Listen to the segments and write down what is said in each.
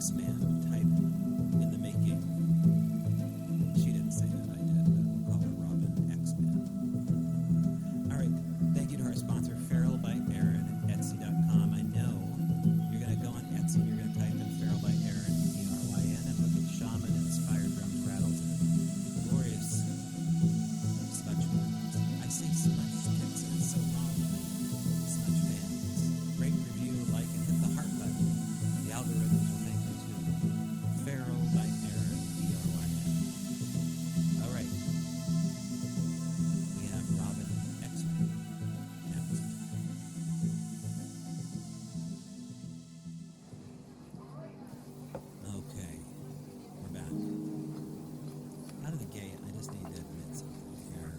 X-Man type in the making. She didn't say that, I did, but we'll call her Robyn X-Man. All right, thank you to our sponsor, Feral by Aaron at Etsy.com. I know you're going to go on Etsy, you're going to type in Feral by Aaron, E-R-Y-N, and look at shaman-inspired drums, rattles, and glorious smudge fans. I say smudge sticks, and it's so wrong. Smudge fans. Rate, review, like, and hit the heart button. The algorithms will thank you too. Feral by Aaron, E-R-Y-N. All right. We have Robyn X next. Okay. We're back. Out of the gate, I just need to admit something here.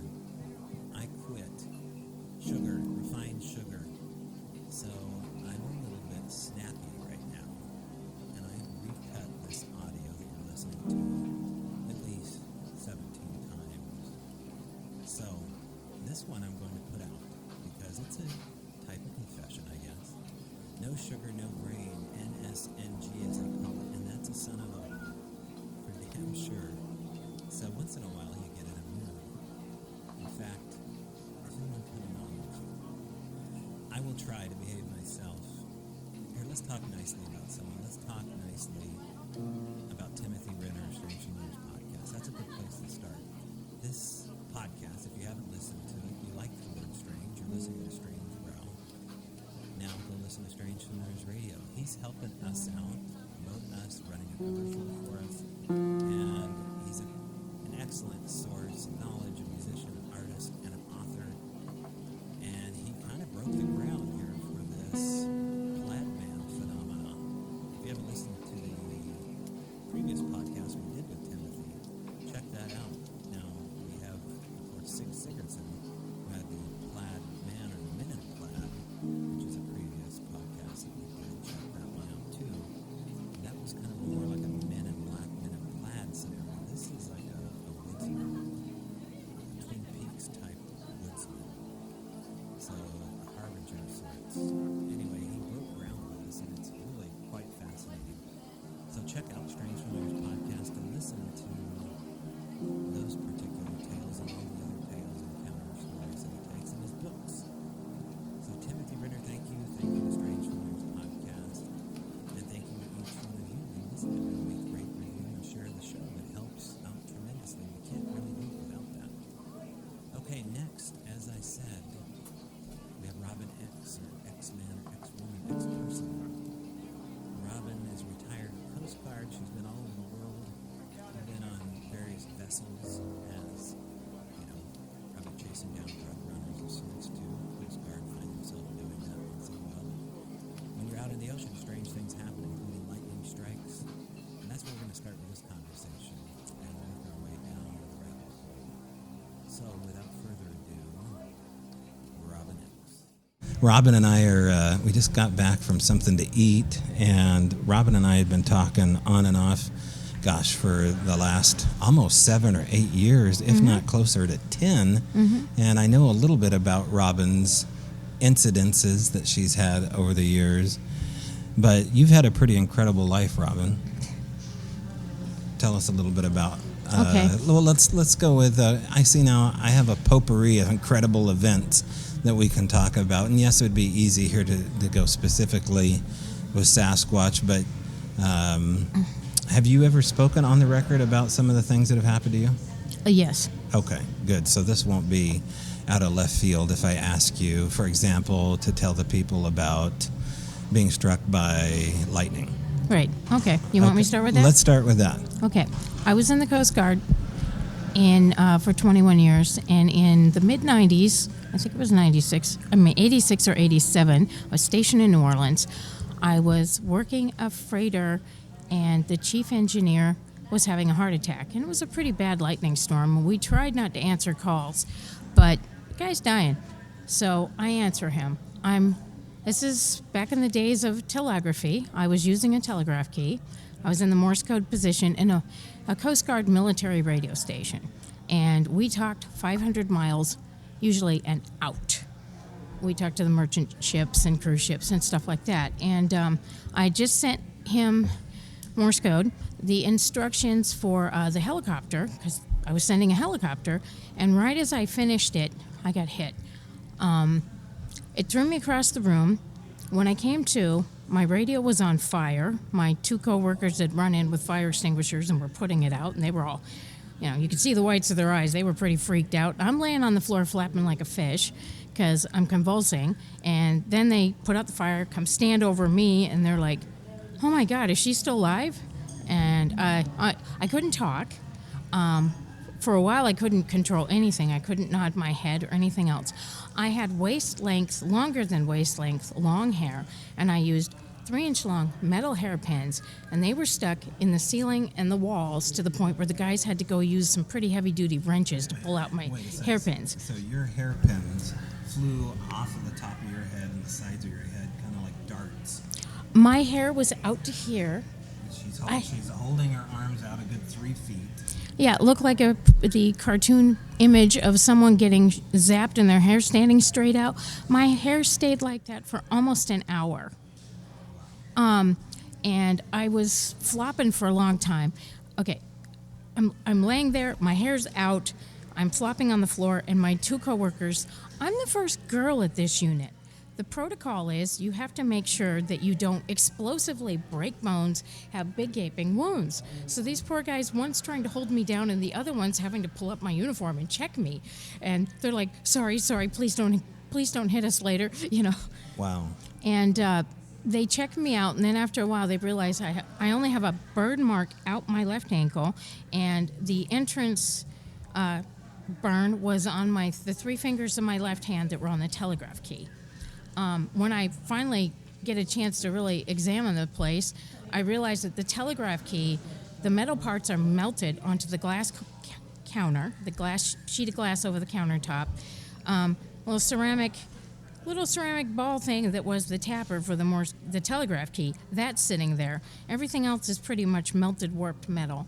I quit sugar, refined sugar. So I'm a little bit snappy right now. And I recut this audio that you're listening to at least 17 times. So this one I'm going to put out because it's a type of confession, I guess. No sugar, no grain, NSNG as they call it, and that's a son of a for damn sure. So once in a while you get in a mood. In fact, everyone kind of knows. I will try to behave myself. Here, let's talk nicely about someone. Let's talk nicely about Timothy Renner, Strange News Podcast. That's a good place to start. This podcast, if you haven't listened to it, you like the word strange, you're listening to Strange Bro. Now go listen to Strange News Radio. He's helping us out, promote us, running a commercial for us, and he's an excellent source of knowledge, a musician, an artist, and an author. And he kind of broke the ground here for this Plaid Man phenomenon. If you haven't listened to the previous podcast we did with Timothy, check that out. Now, we have, of course, Sig Sigurdsson, who had the Plaid Man, or the Men in Plaid, which is a previous podcast that we did. Check that one out, too. And that was kind of more like a Men in Black, Men in Plaid scenario. This is like a woodsman, Twin Peaks type woodsman. So, a harbinger of sorts. Anyway, he broke ground with us, and it's really quite fascinating. So check out Strange Familiars Podcast and listen to those particular tales and all the other tales and counter stories that he takes in his books. So Timothy Renner, thank you. Thank you to Strange Familiars Podcast. And thank you to each one of you who listen every week. Rate, review, and share the show. It helps out tremendously. We can't really do it without that. Okay, next, as I said, we have Robyn X, or X-Man, or X-Woman, X-Person. Robyn is retired Coast Guard. She's been all over the world. Been on various vessels as, probably chasing down drug runners of sorts too. Coast Guard find themselves doing that once in a while. When you're out in the ocean, strange things happen, including lightning strikes. And that's where we're going to start with this conversation and work our way down to the rabbit hole. So without further ado, Robyn X. Robyn and I we just got back from something to eat, and Robyn and I had been talking on and off, for the last almost 7 or 8 years, if not closer to 10. And I know a little bit about Robyn's incidences that she's had over the years, but you've had a pretty incredible life, Robyn. Tell us a little bit about. Okay. Well, let's go with. I see now. I have a potpourri of incredible events that we can talk about, and yes, it would be easy here to go specifically with Sasquatch, but have you ever spoken on the record about some of the things that have happened to you? Yes. Okay, good. So this won't be out of left field if I ask you, for example, to tell the people about being struck by lightning. Right. Okay. You want me to start with that? Let's start with that. Okay. I was in the Coast Guard for 21 years, and in the mid-'90s, I think it was 86 or 87, I was stationed in New Orleans. I was working a freighter, and the chief engineer was having a heart attack, and it was a pretty bad lightning storm. We tried not to answer calls, but the guy's dying, so I answer him. This is back in the days of telegraphy. I was using a telegraph key. I was in the Morse code position in a Coast Guard military radio station, and we talked 500 miles, usually, and out. We talked to the merchant ships and cruise ships and stuff like that. And I just sent him Morse code, the instructions for the helicopter, because I was sending a helicopter, and right as I finished it, I got hit. It threw me across the room. When I came to, my radio was on fire. My 2 coworkers had run in with fire extinguishers and were putting it out, and they were all, you could see the whites of their eyes. They were pretty freaked out. I'm laying on the floor flapping like a fish because I'm convulsing, and then they put out the fire, come stand over me, and they're like, "Oh my God, is she still alive?" And I couldn't talk. For a while, I couldn't control anything. I couldn't nod my head or anything else. I had waist length, longer than waist length, long hair, and I used 3-inch long metal hairpins, and they were stuck in the ceiling and the walls to the point where the guys had to go use some pretty heavy-duty wrenches to pull out my hairpins. So your hairpins flew off of the top of your head and the sides of your head, kind of like darts. My hair was out to here. She's holding her arms out a good 3 feet. Yeah, it looked like the cartoon image of someone getting zapped and their hair standing straight out. My hair stayed like that for almost an hour. And I was flopping for a long time. Okay, I'm laying there, my hair's out, I'm flopping on the floor, and my 2 coworkers, I'm the first girl at this unit. The protocol is you have to make sure that you don't explosively break bones, have big gaping wounds. So these poor guys, one's trying to hold me down and the other one's having to pull up my uniform and check me. And they're like, sorry, please don't hit us later, Wow. And they checked me out, and then after a while they realized I only have a burn mark out my left ankle, and the entrance burn was on the 3 fingers of my left hand that were on the telegraph key. When I finally get a chance to really examine the place, I realized that the telegraph key, the metal parts are melted onto the glass counter, the glass sheet of glass over the countertop. Little ceramic ball thing that was the tapper for the telegraph key, that's sitting there. Everything else is pretty much melted, warped metal.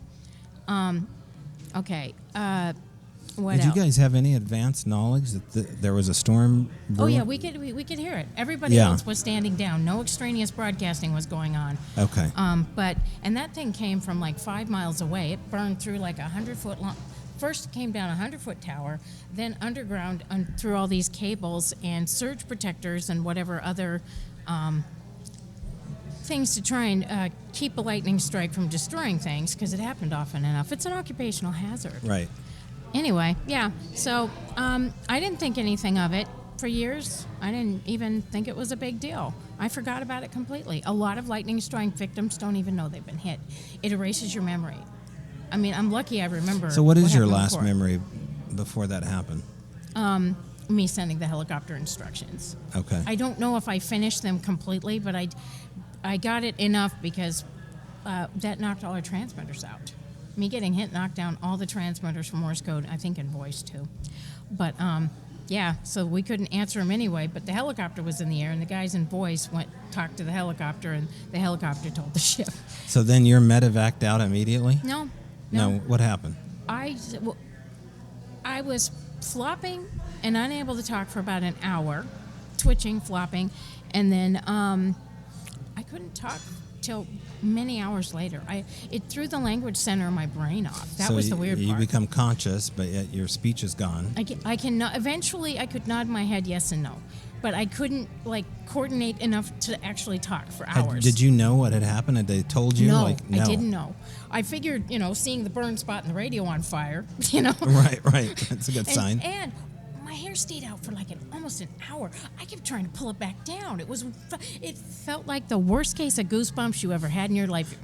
Okay. What Did else? you guys have any advanced knowledge that there was a storm brewing? Oh yeah, we could hear it. Everybody else was standing down. No extraneous broadcasting was going on. Okay. And that thing came from like 5 miles away. It burned through like 100-foot long. First came down a 100-foot tower, then underground through all these cables and surge protectors and whatever other things to try and keep a lightning strike from destroying things, because it happened often enough. It's an occupational hazard. Right. Anyway, yeah, so I didn't think anything of it for years. I didn't even think it was a big deal. I forgot about it completely. A lot of lightning strike victims don't even know they've been hit. It erases your memory. I mean, I'm lucky I remember. So what is your happened last before. memory before that happened? Me sending the helicopter instructions. Okay. I don't know if I finished them completely, but I got it enough because that knocked all our transmitters out. Me getting hit knocked down all the transmitters for Morse code, I think in voice too. But yeah, so we couldn't answer them anyway, but the helicopter was in the air, and the guys in voice talked to the helicopter, and the helicopter told the ship. So then your medevaced out immediately? No. What happened? I was flopping and unable to talk for about an hour, twitching, flopping, and then I couldn't talk till many hours later. It threw the language center of my brain off. That was the weird part. You become conscious, but yet your speech is gone. I can eventually I could nod my head yes and no, but I couldn't coordinate enough to actually talk for hours. Did you know what had happened? Had they told you? No, I didn't know. I figured, seeing the burn spot and the radio on fire, Right. That's a good sign. And my hair stayed out for almost an hour. I kept trying to pull it back down. It felt like the worst case of goosebumps you ever had in your life.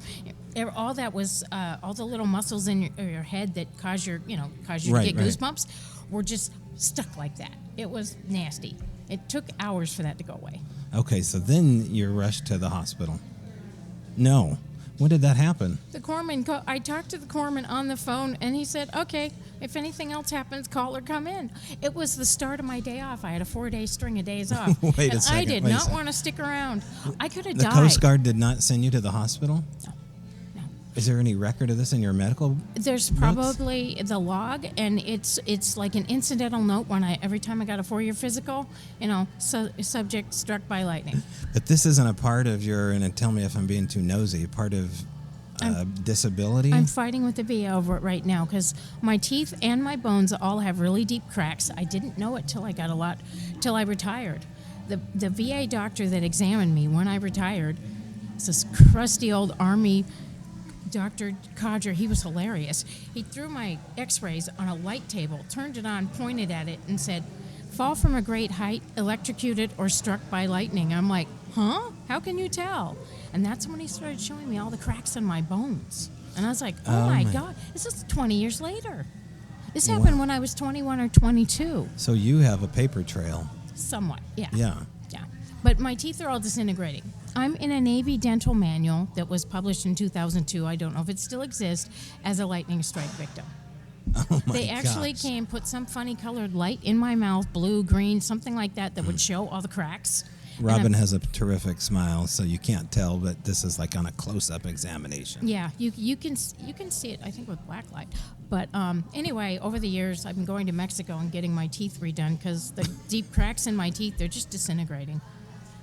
All that was all the little muscles in your head that cause you to get goosebumps were just stuck like that. It was nasty. It took hours for that to go away. Okay, so then you're rushed to the hospital. No. When did that happen? The corpsman, I talked to the corpsman on the phone, and he said, okay, if anything else happens, call or come in. It was the start of my day off. I had a 4-day string of days off. Wait a second. I did not want to stick around. I could have died. The Coast Guard did not send you to the hospital? No. Is there any record of this in your medical There's notes? probably the log, and it's like an incidental note every time I got a 4-year physical, subject struck by lightning. But this isn't a part of and tell me if I'm being too nosy, part of disability? I'm fighting with the VA over it right now because my teeth and my bones all have really deep cracks. I didn't know it till I retired. The VA doctor that examined me when I retired, it's this crusty old Army Dr. Codger. He was hilarious. He threw my x-rays on a light table, turned it on, pointed at it, and said, "Fall from a great height, electrocuted, or struck by lightning." I'm like, huh? How can you tell? And that's when he started showing me all the cracks in my bones. And I was like, oh my God, this is 20 years later. This happened when I was 21 or 22. So you have a paper trail. Somewhat, yeah. Yeah. Yeah. But my teeth are all disintegrating. I'm in a Navy dental manual that was published in 2002. I don't know if it still exists, as a lightning strike victim. Oh my They actually gosh. came, put some funny colored light in my mouth, blue, green, something like that would show all the cracks. Robyn has a terrific smile, so you can't tell, but this is like on a close-up examination. Yeah, you can see it, I think, with black light. But anyway, over the years, I've been going to Mexico and getting my teeth redone because the deep cracks in my teeth, they're just disintegrating.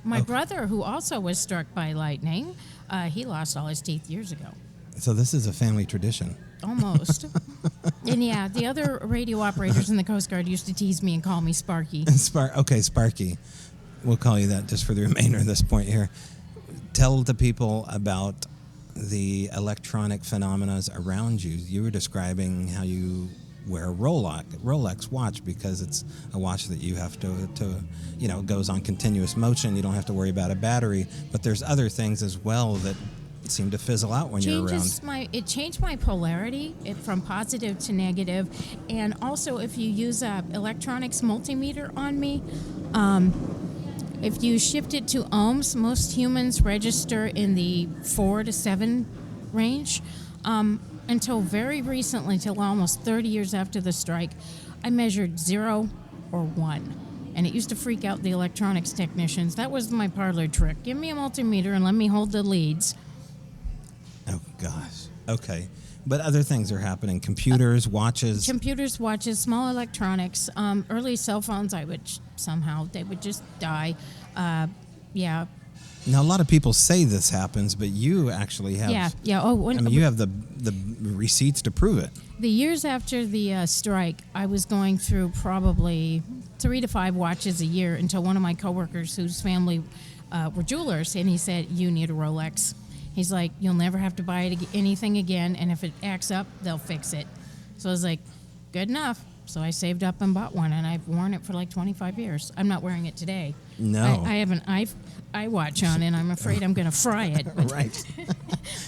My brother, who also was struck by lightning, he lost all his teeth years ago. So this is a family tradition. Almost. And yeah, the other radio operators in the Coast Guard used to tease me and call me Sparky. Okay, Sparky. We'll call you that just for the remainder of this point here. Tell the people about the electronic phenomena around you. You were describing how you wear a Rolex watch because it's a watch that you have to goes on continuous motion. You don't have to worry about a battery. But there's other things as well that seem to fizzle out when you're around. It changed my polarity from positive to negative. And also, if you use a electronics multimeter on me, if you shift it to ohms, most humans register in the 4 to 7 range. Until very recently, till almost 30 years after the strike, I measured 0 or 1. And it used to freak out the electronics technicians. That was my parlor trick. Give me a multimeter and let me hold the leads. Oh, gosh. Okay. But other things are happening. Computers, watches. Computers, watches, small electronics. Early cell phones, they would just die. Yeah. Now, a lot of people say this happens, but you actually have... Yeah. you have the receipts to prove it. The years after the strike, I was going through probably 3 to 5 watches a year until one of my coworkers, whose family were jewelers, and he said, "You need a Rolex." He's like, "You'll never have to buy anything again, and if it acts up, they'll fix it." So I was like, good enough. So I saved up and bought one, and I've worn it for like 25 years. I'm not wearing it today. No. I have an iWatch on, and I'm afraid I'm going to fry it. Right.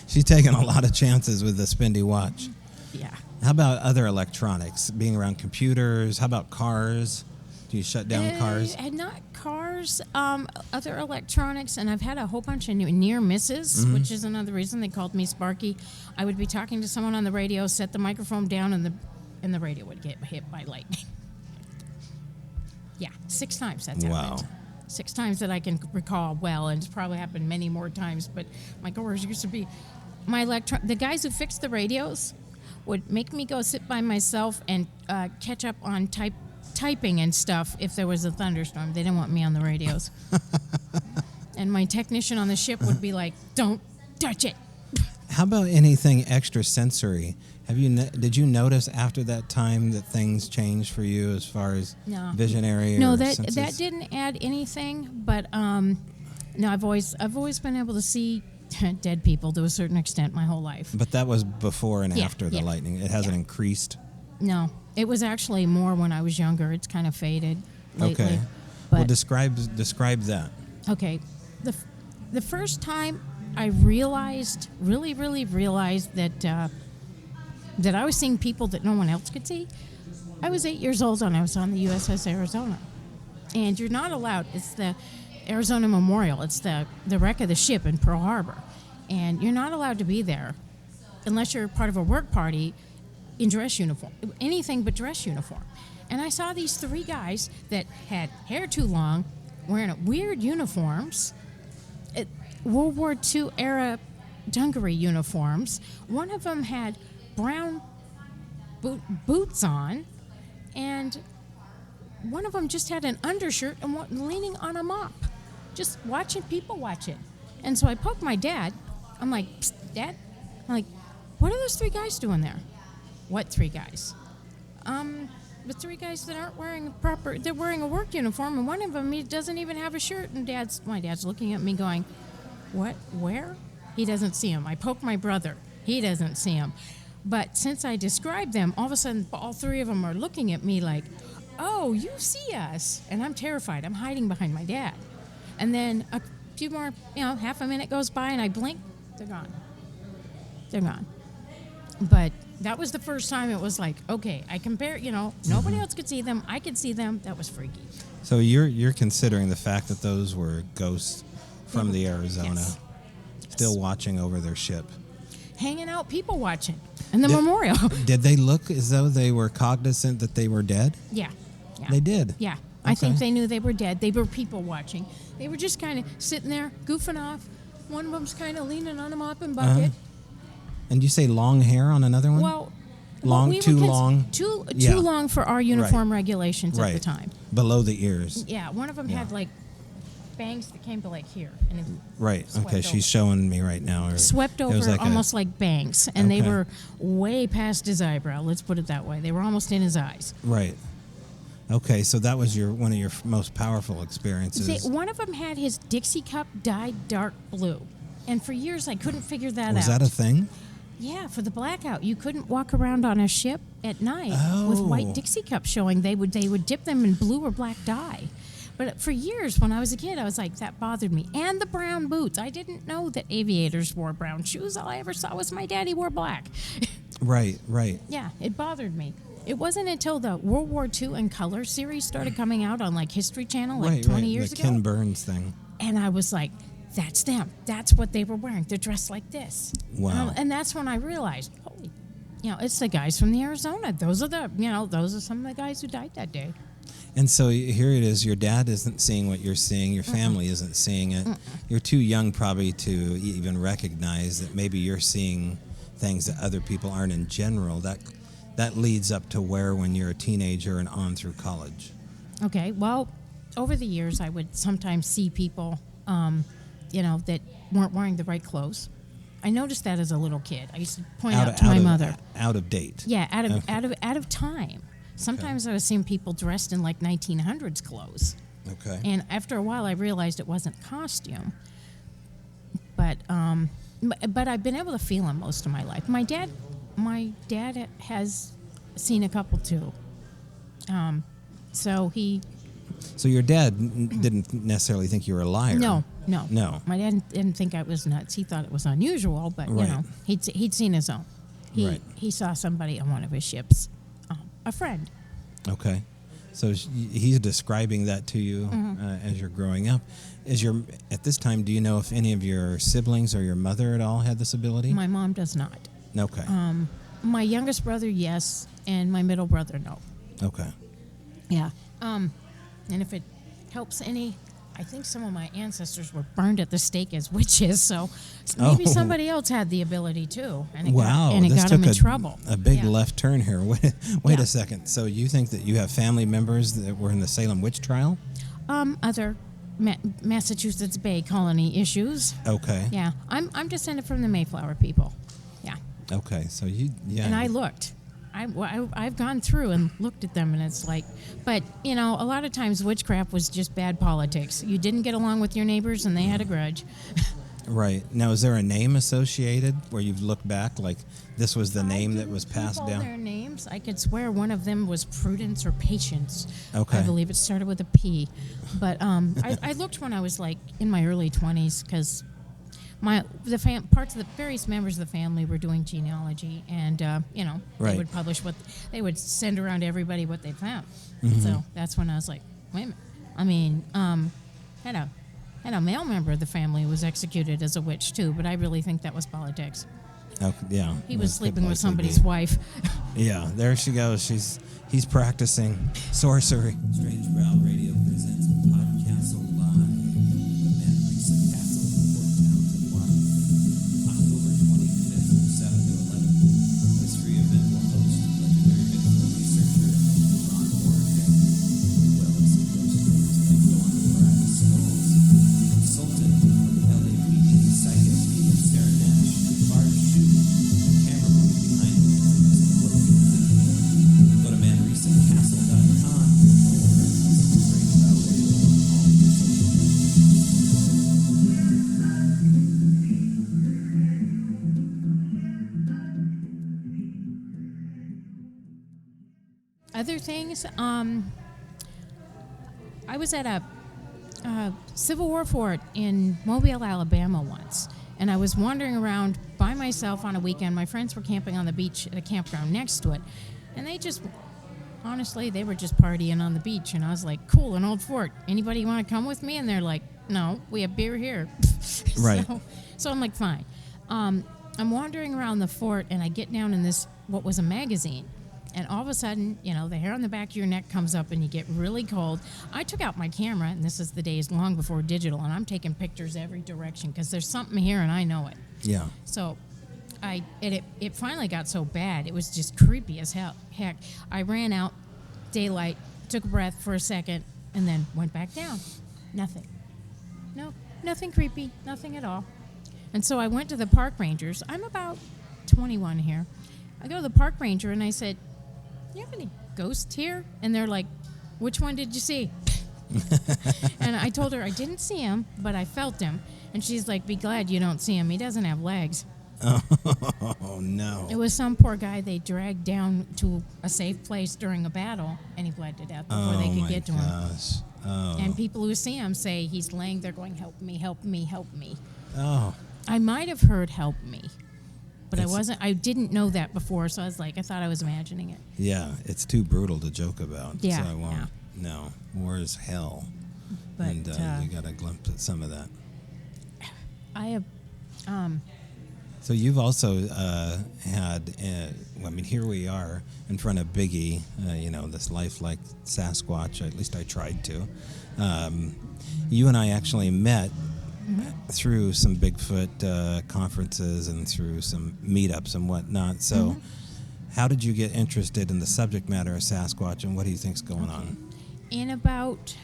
She's taking a lot of chances with the spendy watch. Yeah. How about other electronics? Being around computers? How about cars? Do you shut down cars? And not cars, other electronics, and I've had a whole bunch of near misses, which is another reason they called me Sparky. I would be talking to someone on the radio, set the microphone down, and the radio would get hit by lightning. Yeah, 6 times that's happened. Wow. 6 times that I can recall well, and it's probably happened many more times, but my coworkers used to be, the guys who fixed the radios would make me go sit by myself and catch up on typing and stuff if there was a thunderstorm. They didn't want me on the radios. And my technician on the ship would be like, "Don't touch it." How about anything extrasensory? Did you notice after that time that things changed for you as far as visionary? No, or that senses? didn't add anything. But no, I've always been able to see dead people to a certain extent my whole life. But that was before and after the lightning. It hasn't increased. No, it was actually more when I was younger. It's kind of faded lately. Okay. But, Well, describe that. Okay, the first time I realized, really realized that that I was seeing people that no one else could see. I was 8 years old and I was on the USS Arizona, and you're not allowed. It's the Arizona Memorial. It's the wreck of the ship in Pearl Harbor, and you're not allowed to be there unless you're part of a work party in dress uniform, anything but dress uniform. And I saw these 3 guys that had hair too long, wearing weird uniforms, World War II era dungaree uniforms. One of them had brown boots on, and one of them just had an undershirt and leaning on a mop, just watching people watch it. And so I poked my dad. I'm like, "Psst, Dad, I'm like, what are those 3 guys doing there? What 3 guys? The 3 guys that aren't wearing they're wearing a work uniform, and one of them, he doesn't even have a shirt, and my dad's looking at me going, what, where? He doesn't see him. I poke my brother. He doesn't see him. But since I described them, all of a sudden, all 3 of them are looking at me like, oh, you see us. And I'm terrified. I'm hiding behind my dad. And then a few more, half a minute goes by, and I blink. They're gone. They're gone. But that was the first time it was like, okay, I compare, nobody else could see them. I could see them. That was freaky. So you're considering the fact that those were ghosts from the Arizona, Yes. still watching over their ship. Hanging out, people watching. And the memorial. Did they look as though they were cognizant that they were dead? Yeah. They did? Yeah. I think they knew they were dead. They were people watching. They were just kind of sitting there, goofing off. One of them's kind of leaning on a mopping bucket. And you say long hair on another one? Well, long, too long? Too Yeah. long for our uniform regulations at the time. Below the ears. Yeah, one of them had like bangs that came to like here. And it Right. swept Okay, over. she's showing me right now. Swept It was over like almost like bangs. And they Okay. were way past his eyebrow. Let's put it that way. They were almost in his eyes. Right. Okay, so that was one of your most powerful experiences. One of them had his Dixie cup dyed dark blue. And for years I couldn't figure that out. Was that a thing? Yeah, for the blackout. You couldn't walk around on a ship at night with Oh. white Dixie cups showing. They would dip them in blue or black dye. But for years, when I was a kid, I was like, that bothered me. And the brown boots. I didn't know that aviators wore brown shoes. All I ever saw was my daddy wore black. Right. Yeah, it bothered me. It wasn't until the World War II in color series started coming out on like History Channel like 20 years the ago. Ken Burns thing. And I was like, that's them. That's what they were wearing. They're dressed like this. Wow. And that's when I realized, holy, it's the guys from the Arizona. Those are some of the guys who died that day. And so here it is. Your dad isn't seeing what you're seeing. Your family isn't seeing it. You're too young probably to even recognize that maybe you're seeing things that other people aren't in general. That leads up to where when you're a teenager and on through college. Okay, well, over the years, I would sometimes see people, that weren't wearing the right clothes. I noticed that as a little kid. I used to point out to my mother. Out of date. Yeah, out of time. Sometimes I was seeing people dressed in like 1900s clothes. Okay. And after a while, I realized it wasn't costume. But I've been able to feel him most of my life. My dad has seen a couple too. So your dad didn't necessarily think you were a liar. No. No. My dad didn't think I was nuts. He thought it was unusual, but Right. he'd seen his own. Right. He saw somebody on one of his ships, a friend. Okay. So he's describing that to you as you're growing up. At this time, do you know if any of your siblings or your mother at all had this ability? My mom does not. Okay. My youngest brother, yes, and my middle brother, no. Okay. Yeah. And if it helps any, I think some of my ancestors were burned at the stake as witches, so maybe somebody else had the ability too, and it got them in trouble. A big Yeah. left turn here. Wait a second. So you think that you have family members that were in the Salem witch trial? Other Massachusetts Bay Colony issues. Okay. Yeah, I'm descended from the Mayflower people. Yeah. Okay. So And I looked. I've gone through and looked at them, and it's like, but a lot of times witchcraft was just bad politics. You didn't get along with your neighbors, and they had a grudge. Right. Now, is there a name associated where you've looked back, like this was the name that was passed All down? their names, I could swear one of them was Prudence or Patience. Okay. I believe it started with a P. But I looked when I was like in my early 20s because parts of the various members of the family were doing genealogy, and Right. they would publish they would send around to everybody what they found. Mm-hmm. So that's when I was like, wait a minute. I mean, had a male member of the family was executed as a witch too, but I really think that was politics. Oh, yeah. He was that could sleeping with likely somebody's be. wife. Yeah, there she goes. He's practicing sorcery. Strange Brow Radio presents Podcastle Live. The Manresa Castle in Porttown, October 25th from 7 to 11. This free event will host legendary Bigfoot researcher Ron Moorhead, as well as some ghost stories that go on to crack skulls. Consultant LAPD psychic Sarah Nash and Barb Shue Other things, I was at a Civil War fort in Mobile, Alabama once, and I was wandering around by myself on a weekend. My friends were camping on the beach at a campground next to it, and honestly, they were just partying on the beach, and I was like, cool, an old fort. Anybody want to come with me? And they're like, no, we have beer here. Right. So I'm like, fine. I'm wandering around the fort, and I get down in this, what was a magazine. And all of a sudden, the hair on the back of your neck comes up and you get really cold. I took out my camera, and this is the days long before digital, and I'm taking pictures every direction because there's something here and I know it. Yeah. So it finally got so bad. It was just creepy as heck. I ran out, daylight, took a breath for a second, and then went back down. Nothing. No, nothing creepy, nothing at all. And so I went to the park rangers. I'm about 21 here. I go to the park ranger and I said, you have any ghosts here? And they're like, which one did you see? And I told her I didn't see him, but I felt him. And she's like, be glad you don't see him. He doesn't have legs. Oh, no. It was some poor guy they dragged down to a safe place during a battle, and he bled to death before they could get to him. Oh. And people who see him say he's laying there going, help me, help me, help me. Oh. I might have heard help me. But I didn't know that before, so I thought I was imagining it. Yeah, it's too brutal to joke about. Yeah, So I won't. yeah. No, war is hell. But, and you got a glimpse at some of that. I have, So you've also had, here we are in front of Biggie, this lifelike Sasquatch, at least I tried to. You and I actually met through some Bigfoot conferences and through some meetups and whatnot. So how did you get interested in the subject matter of Sasquatch, and what do you think's going on? In about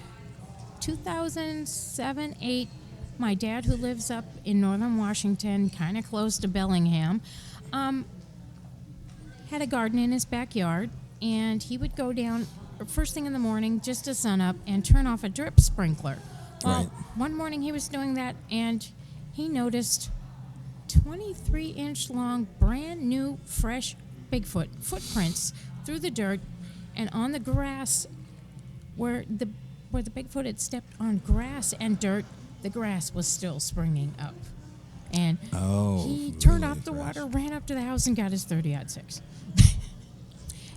2007-8, my dad, who lives up in northern Washington, kind of close to Bellingham, had a garden in his backyard, and he would go down first thing in the morning just to sun up and turn off a drip sprinkler. Well, Right. One morning he was doing that, and he noticed 23-inch long, brand new, fresh Bigfoot footprints through the dirt and on the grass where the Bigfoot had stepped on grass and dirt. The grass was still springing up. And he turned really off the fresh. water, ran up to the house, and got his 30-06.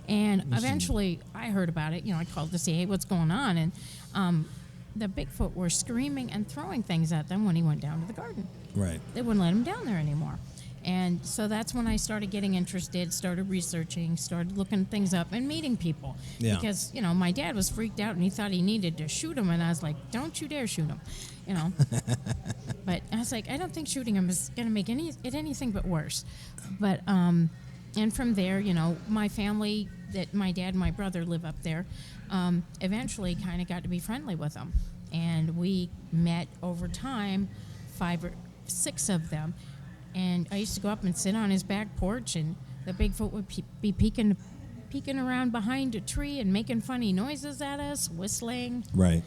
And eventually, I heard about it. I called to say, hey, what's going on? And the Bigfoot were screaming and throwing things at them when he went down to the garden. Right. They wouldn't let him down there anymore. And so that's when I started getting interested, started researching, started looking things up and meeting people. Yeah. Because, my dad was freaked out and he thought he needed to shoot him. And I was like, don't you dare shoot him, But I was like, I don't think shooting him is going to make it anything but worse. But, and from there, my family, that my dad and my brother live up there, eventually kind of got to be friendly with them. And we met over time, 5 or 6 of them. And I used to go up and sit on his back porch, and the Bigfoot would be peeking around behind a tree and making funny noises at us, whistling. Right.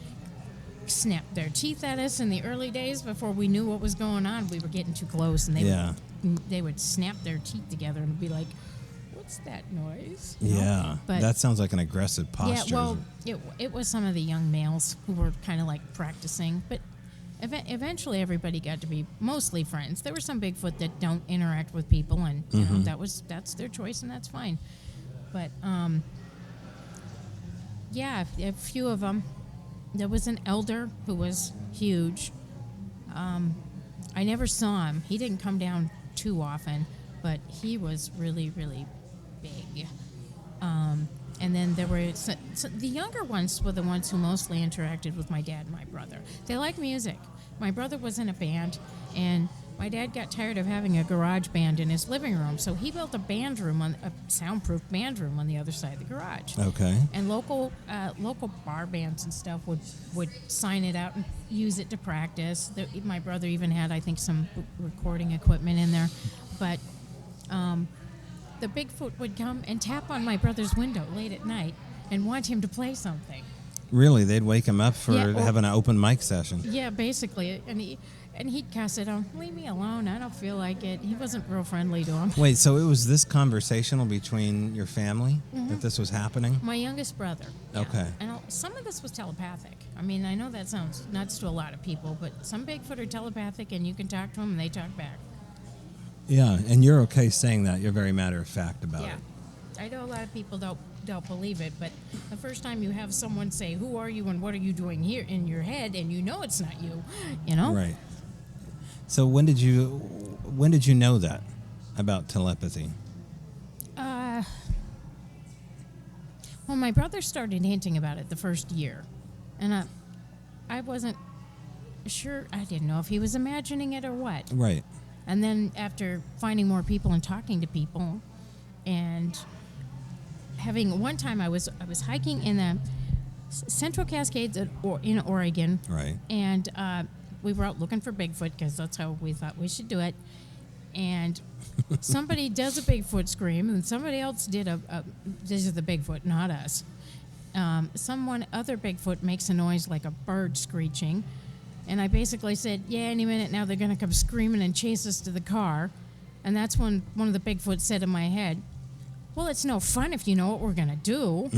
Snap their teeth at us in the early days before we knew what was going on. We were getting too close, and they would snap their teeth together and be like, what's that noise? Yeah. But that sounds like an aggressive posture. yeah, well, it was some of the young males who were kind of like practicing, but eventually everybody got to be mostly friends. There were some Bigfoot that don't interact with people, and that's their choice, and that's fine. But a few of them. There was an elder who was huge. I never saw him. He didn't come down too often, but he was really, really big. And then there were so the younger ones were the ones who mostly interacted with my dad and my brother. They liked music. My brother was in a band, and my dad got tired of having a garage band in his living room, so he built a soundproof band room on the other side of the garage. Okay. And local bar bands and stuff would sign it out and use it to practice. My brother even had, I think, some recording equipment in there. But the Bigfoot would come and tap on my brother's window late at night and want him to play something. Really? They'd wake him up for Yeah, having an open mic session? Yeah, basically. And And he'd cuss at him, leave me alone, I don't feel like it. He wasn't real friendly to him. Wait, so it was this conversational between your family that this was happening? My youngest brother. Yeah. Okay. And some of this was telepathic. I mean, I know that sounds nuts to a lot of people, but some Bigfoot are telepathic, and you can talk to them, and they talk back. Yeah, and you're okay saying that. You're very matter of fact about Yeah. it. I know a lot of people don't believe it, but the first time you have someone say, who are you and what are you doing here in your head, and you know it's not you, you know? Right. So when did you know that about telepathy? Well, my brother started hinting about it the first year, and I wasn't sure. I didn't know if he was imagining it or what. Right. And then after finding more people and talking to people, and having one time I was hiking in the Central Cascades in Oregon. Right. And we were out looking for Bigfoot because that's how we thought we should do it. And somebody does a Bigfoot scream, and somebody else did this is the Bigfoot, not us. Other Bigfoot makes a noise like a bird screeching. And I basically said, yeah, any minute now they're going to come screaming and chase us to the car. And that's when one of the Bigfoot said in my head, well, it's no fun if you know what we're going to do.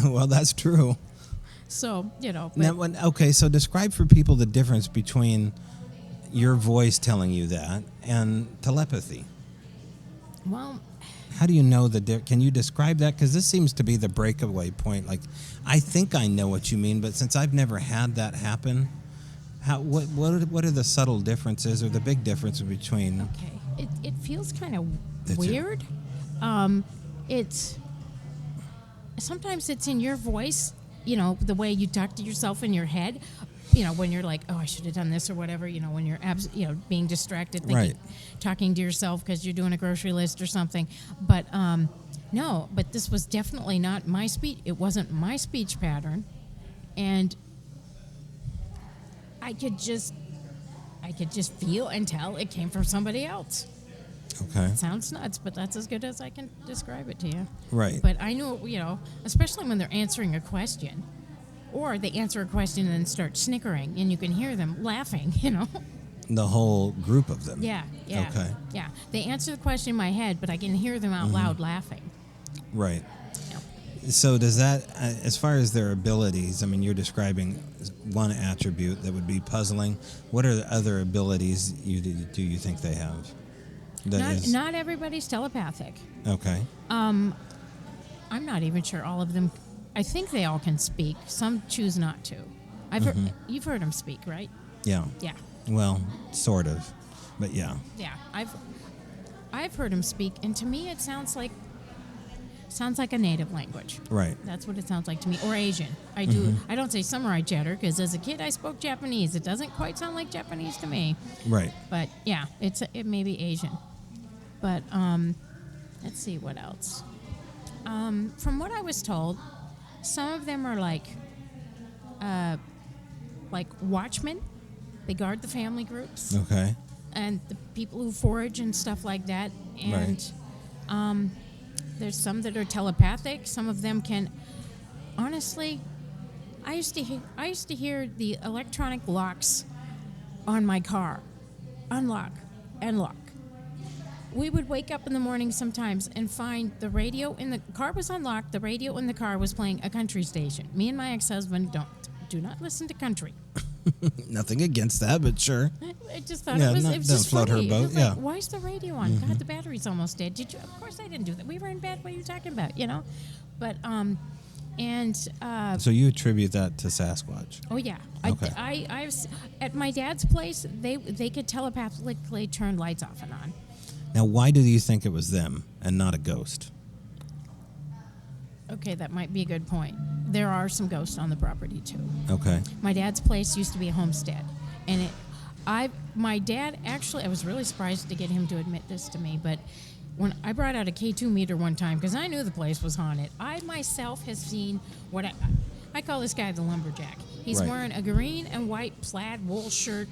Well, that's true. So, Okay, so describe for people the difference between your voice telling you that and telepathy. Well, how do you know can you describe that? Because this seems to be the breakaway point. Like, I think I know what you mean, but since I've never had that happen, what are the subtle differences or the big difference between? okay, it feels kind of That's weird. It's sometimes it's in your voice, the way you talk to yourself in your head. When you're like, oh, I should have done this or whatever. When you're being distracted, thinking, Right. talking to yourself because you're doing a grocery list or something. But no, but this was definitely not my speech. It wasn't my speech pattern, and I could just feel and tell it came from somebody else. Okay. It sounds nuts, but that's as good as I can describe it to you. Right. But I knew, especially when they're answering a question, or they answer a question and then start snickering, and you can hear them laughing, The whole group of them. Yeah. Okay. Yeah. They answer the question in my head, but I can hear them out loud laughing. Right. Yeah. So does that, as far as their abilities, I mean, you're describing one attribute that would be puzzling. What are the other abilities do you think they have? Not everybody's telepathic. Okay. I'm not even sure all of them. I think they all can speak. Some choose not to. You've heard them speak, right? Yeah. Yeah. Well, sort of, but yeah. Yeah. I've heard them speak, and to me, it sounds like a native language. Right. That's what it sounds like to me, or Asian. I do. I don't say samurai chatter because as a kid I spoke Japanese. It doesn't quite sound like Japanese to me. Right. But yeah, it may be Asian. But let's see what else. From what I was told, some of them are like watchmen. They guard the family groups. Okay. And the people who forage and stuff like that. And there's some that are telepathic. Some of them can. Honestly, I used to hear the electronic locks on my car unlock and lock. We would wake up in the morning sometimes and find the radio in the car was unlocked. The radio in the car was playing a country station. Me and my ex-husband do not listen to country. Nothing against that, but sure. I just thought it was just float funny. her boat. It was like, Yeah. why is the radio on? God, the battery's almost dead. Did you? Of course I didn't do that. We were in bed. What are you talking about? But So you attribute that to Sasquatch? oh yeah. Okay. I've at my dad's place they could telepathically turn lights off and on. Now, why do you think it was them and not a ghost? Okay, that might be a good point. There are some ghosts on the property too. Okay. My dad's place used to be a homestead, and my dad actually, I was really surprised to get him to admit this to me, but when I brought out a K2 meter one time because I knew the place was haunted, I myself has seen what I call this guy the lumberjack. He's Right. wearing a green and white plaid wool shirt,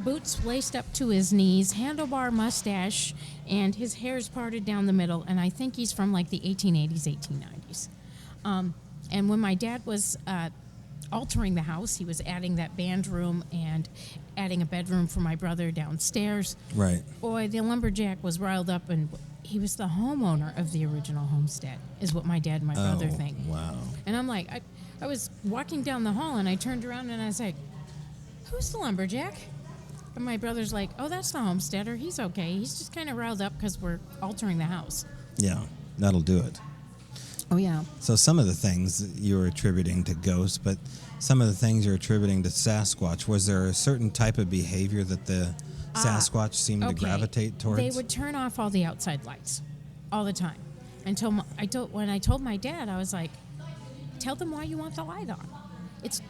boots laced up to his knees, handlebar mustache, and his hair's parted down the middle, and I think he's from like the 1880s, 1890s. And when my dad was altering the house, he was adding that band room and adding a bedroom for my brother downstairs. Right. Boy, the lumberjack was riled up, and he was the homeowner of the original homestead, is what my dad and my brother think. Wow. And I'm like, I was walking down the hall, and I turned around, and I was like, who's the lumberjack? And my brother's like, oh, that's the homesteader. He's okay. He's just kind of riled up because we're altering the house. Yeah, that'll do it. Oh, yeah. So some of the things you were attributing to ghosts, but some of the things you're attributing to Sasquatch, was there a certain type of behavior that the Sasquatch seemed to gravitate towards? They would turn off all the outside lights all the time. Until when I told my dad, I was like, tell them why you want the light on.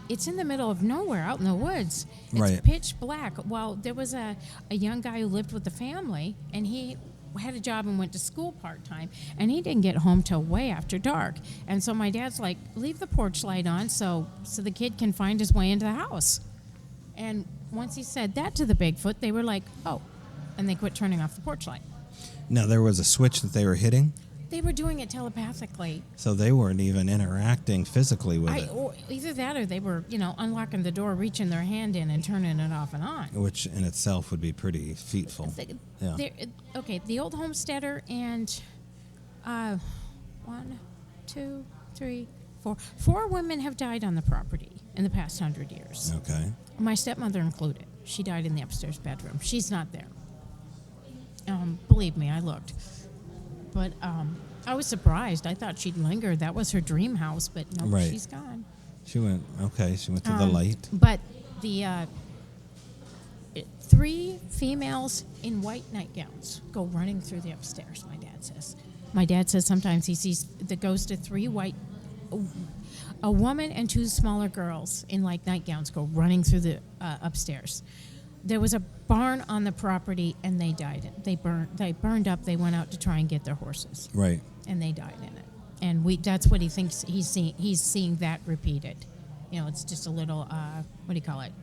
It's in the middle of nowhere, out in the woods. It's Right. pitch black. Well, there was a young guy who lived with the family, and he had a job and went to school part-time, and he didn't get home till way after dark. And so my dad's like, leave the porch light on so the kid can find his way into the house. And once he said that to the Bigfoot, they were like, oh, and they quit turning off the porch light. Now, there was a switch that they were hitting, They were doing it telepathically. so they weren't even interacting physically with it, Or either that or they were, unlocking the door, reaching their hand in and turning it off and on. which in itself would be pretty featful. Yeah. Okay, the old homesteader and 1, 2, 3, 4. 4 women have died on the property in the past 100 years. Okay. My stepmother included. She died in the upstairs bedroom. She's not there. Believe me, I looked. But I was surprised. I thought she'd linger. That was her dream house, but no, Right. she's gone. She went to the light. But the 3 females in white nightgowns go running through the upstairs, my dad says. My dad says sometimes he sees the ghost of 3 a woman and 2 smaller girls in like nightgowns go running through the upstairs. There was a barn on the property, and they died. They burned up. They went out to try and get their horses, Right. and they died in it. And that's what he thinks he's seeing. He's seeing that repeated. It's just a little, what do you call it?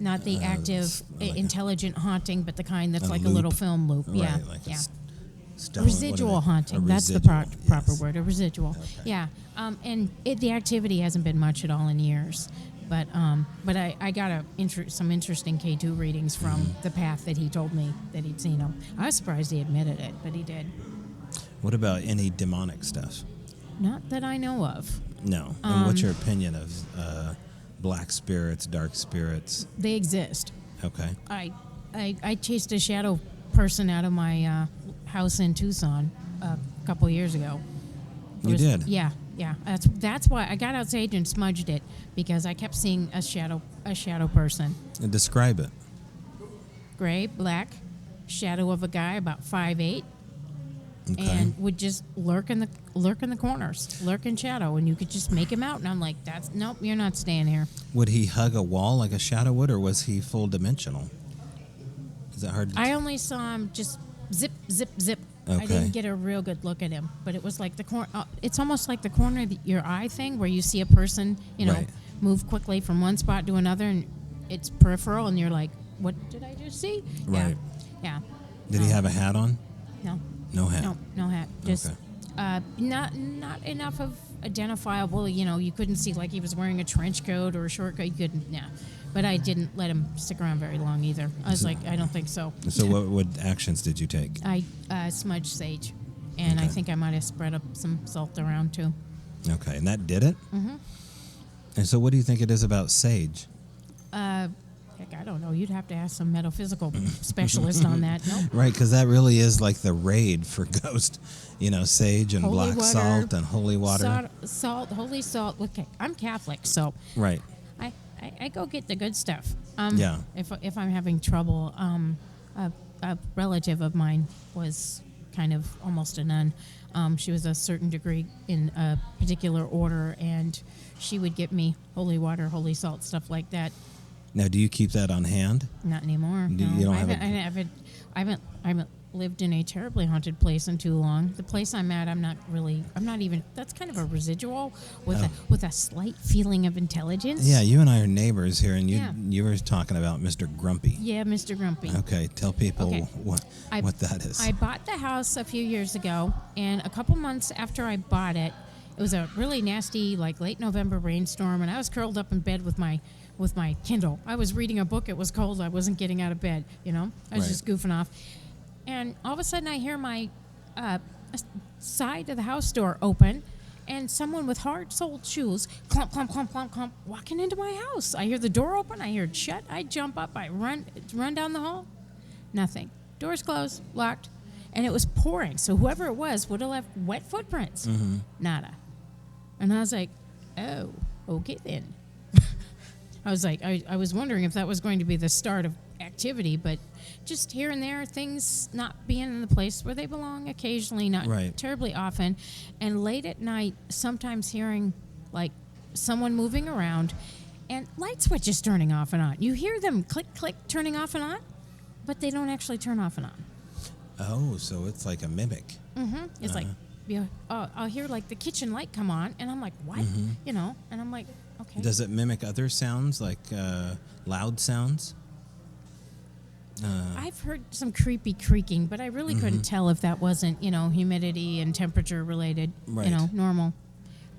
Not the active, like intelligent haunting, but the kind that's a like a loop. little film loop. Right, Yeah, like a yeah. stone, Residual haunting. That's the proper yes. word. A residual. Okay. Yeah. And the activity hasn't been much at all in years. But I got some interesting K2 readings from the path that he told me that he'd seen him. I was surprised he admitted it, but he did. What about any demonic stuff? Not that I know of. No. And what's your opinion of black spirits, dark spirits? They exist. Okay. I chased a shadow person out of my house in Tucson a couple years ago. You did? Yeah. That's why I got outside and smudged it, because I kept seeing a shadow person. And describe it. Gray, black, shadow of a guy about 5'8", Okay. and would just lurk in the corners, lurk in shadow, and you could just make him out. And I'm like, nope, you're not staying here. Would he hug a wall like a shadow would, or was he full dimensional? Is that hard to I only saw him just zip, zip, zip. I Okay. didn't get a real good look at him, but it was like it's almost like the corner of your eye thing, where you see a person, Right. move quickly from one spot to another, and it's peripheral, and you're like, what did I just see? Right. Yeah. Did he have a hat on? No. No hat. No hat. Just Okay. not enough of identifiable. You couldn't see like he was wearing a trench coat or a short coat. You couldn't. Yeah. But I didn't let him stick around very long either. I was like, I don't think so. So what actions did you take? I smudged sage, and I Okay. think I might have spread up some salt around too. Okay, and that did it? Mm-hmm. And so what do you think it is about sage? Heck, I don't know. You'd have to ask some metaphysical specialist on that. Nope. Right, because that really is like the raid for ghost. Sage and Holy black water, salt and holy water. Salt, holy salt. Okay, I'm Catholic, so Right. I go get the good stuff. Yeah. If I'm having trouble, a relative of mine was kind of almost a nun. She was a certain degree in a particular order, and she would get me holy water, holy salt, stuff like that. Now, do you keep that on hand? Not anymore. You No, don't I have haven't lived in a terribly haunted place in too long. The place I'm at, I'm not even. That's kind of a residual with a slight feeling of intelligence. Yeah, you and I are neighbors here, and Yeah. you were talking about Mr. Grumpy. Yeah, Mr. Grumpy. Okay, tell people Okay. what that is. I bought the house a few years ago, and a couple months after I bought it, It was a really nasty, like late November rainstorm, and I was curled up in bed with my Kindle. I was reading a book. It was cold. I wasn't getting out of bed. I was Right. just goofing off, and all of a sudden I hear my side of the house door open, and someone with hard-soled shoes, clump, clump, clump, clump, clump, walking into my house. I hear the door open. I hear it shut. I jump up. I run down the hall. Nothing. Doors closed, locked, and it was pouring. So whoever it was would have left wet footprints. Mm-hmm. Nada. And I was like, oh, okay then. I was like, I was wondering if that was going to be the start of activity, but just here and there, things not being in the place where they belong occasionally, not Right. terribly often. And late at night, sometimes hearing like someone moving around and light switches turning off and on. You hear them click, click, turning off and on, but they don't actually turn off and on. Oh, so it's like a mimic. Mm-hmm. It's like, I'll hear like the kitchen light come on, and I'm like, what? And I'm like, okay. Does it mimic other sounds, like loud sounds? I've heard some creepy creaking, but I really couldn't tell if that wasn't, humidity and temperature related, Right. normal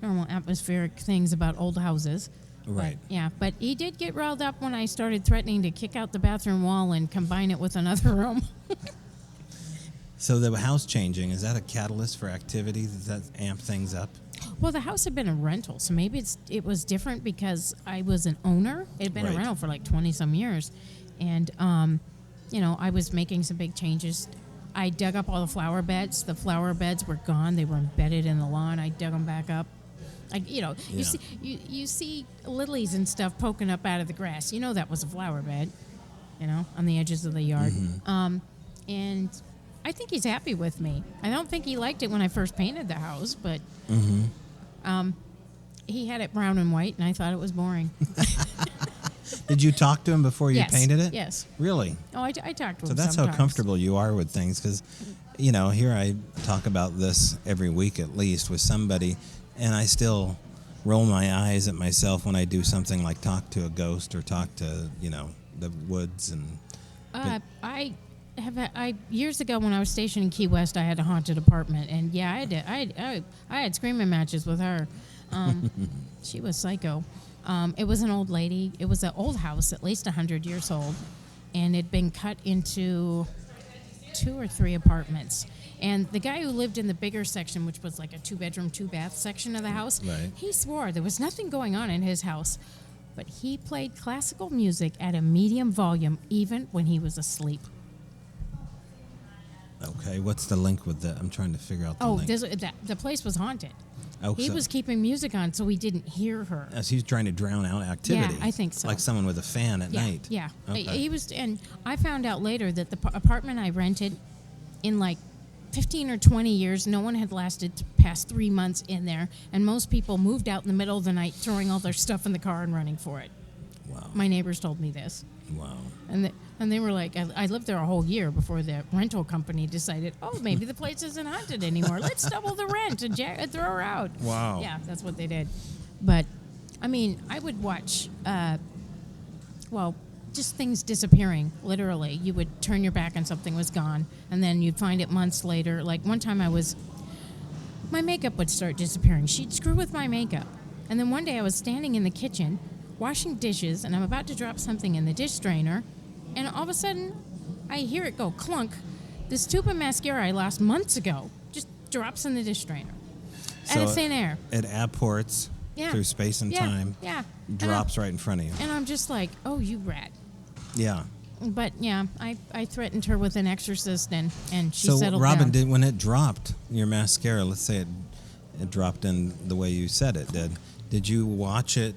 atmospheric things about old houses. Right. But, yeah, but he did get riled up when I started threatening to kick out the bathroom wall and combine it with another room. So the house changing, is that a catalyst for activity? Does that amp things up? Well, the house had been a rental, so maybe it was different because I was an owner. It had been Right. a rental for like 20-some years. And, I was making some big changes. I dug up all the flower beds. The flower beds were gone. They were embedded in the lawn. I dug them back up. Yeah. You see lilies and stuff poking up out of the grass. That was a flower bed, on the edges of the yard. And I think he's happy with me. I don't think he liked it when I first painted the house, but he had it brown and white, and I thought it was boring. Did you talk to him before you Yes. painted it? Yes. Really? Oh, I talked to him So that's sometimes. how comfortable you are with things, because, here I talk about this every week at least with somebody, and I still roll my eyes at myself when I do something like talk to a ghost or talk to, the woods and. I years ago when I was stationed in Key West, I had a haunted apartment, and yeah, I had screaming matches with her. She was psycho. It was an old lady. It was an old house, at least 100 years old, and it'd been cut into 2 or 3 apartments. And the guy who lived in the bigger section, which was like a 2-bedroom, 2-bath section of the house, Right. he swore there was nothing going on in his house, but he played classical music at a medium volume even when he was asleep. Okay, what's the link with that? I'm trying to figure out the link. The place was haunted. Oh, He so- was keeping music on so we didn't hear her. As he's trying to drown out activity. Yeah, I think so. Like someone with a fan at night. Yeah. Okay. He was, and I found out later that the apartment I rented, in like 15 or 20 years, no one had lasted past 3 months in there, and most people moved out in the middle of the night, throwing all their stuff in the car and running for it. Wow. My neighbors told me this, Wow. and they were like, I lived there a whole year before the rental company decided, oh, maybe the place isn't haunted anymore. Let's double the rent and throw her out. Wow. Yeah, that's what they did. But, I mean, I would watch, just things disappearing, literally. You would turn your back and something was gone, and then you'd find it months later. Like one time my makeup would start disappearing. She'd screw with my makeup. And then one day I was standing in the kitchen washing dishes, and I'm about to drop something in the dish drainer, and all of a sudden I hear it go clunk. This tube of mascara I lost months ago just drops in the dish drainer. Out of thin air. It apports Yeah. through space and Yeah, time. yeah. Drops right in front of you. And I'm just like, oh, you rat. Yeah. But yeah, I threatened her with an exorcist, and she So settled Robyn, down. when it dropped your mascara, let's say it dropped in the way you said it did you watch it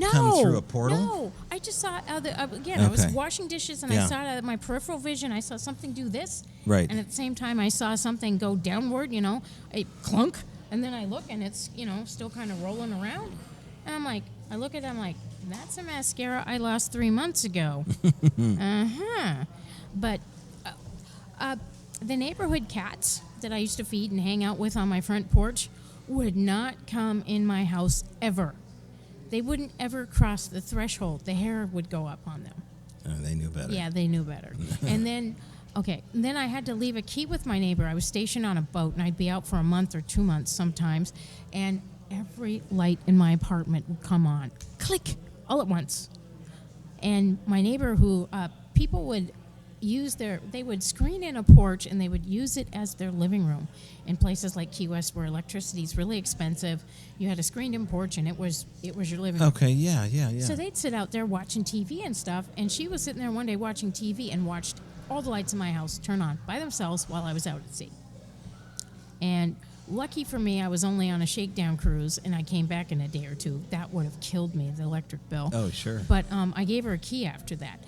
come through a portal? No, I just saw I was Okay. washing dishes, and Yeah. I saw it out of my peripheral vision. I saw something do this, Right. and at the same time I saw something go downward. A clunk, and then I look, and it's still kind of rolling around, and I'm like, I look at it, I'm like, that's a mascara I lost 3 months ago. But the neighborhood cats that I used to feed and hang out with on my front porch would not come in my house ever. They wouldn't ever cross the threshold. The hair would go up on them. They knew better. Yeah, they knew better. And then Okay, and then I had to leave a key with my neighbor. I was stationed on a boat, and I'd be out for a month or 2 months sometimes, and every light in my apartment would come on, click, all at once. And my neighbor, who people would they would screen in a porch, and they would use it as their living room in places like Key West, where electricity is really expensive. You had a screened-in porch, and it was your living room. Okay, yeah. So they'd sit out there watching TV and stuff, and she was sitting there one day watching TV and watched all the lights in my house turn on by themselves while I was out at sea. And lucky for me, I was only on a shakedown cruise, and I came back in a day or two. That would have killed me, the electric bill. Oh, sure. But I gave her a key after that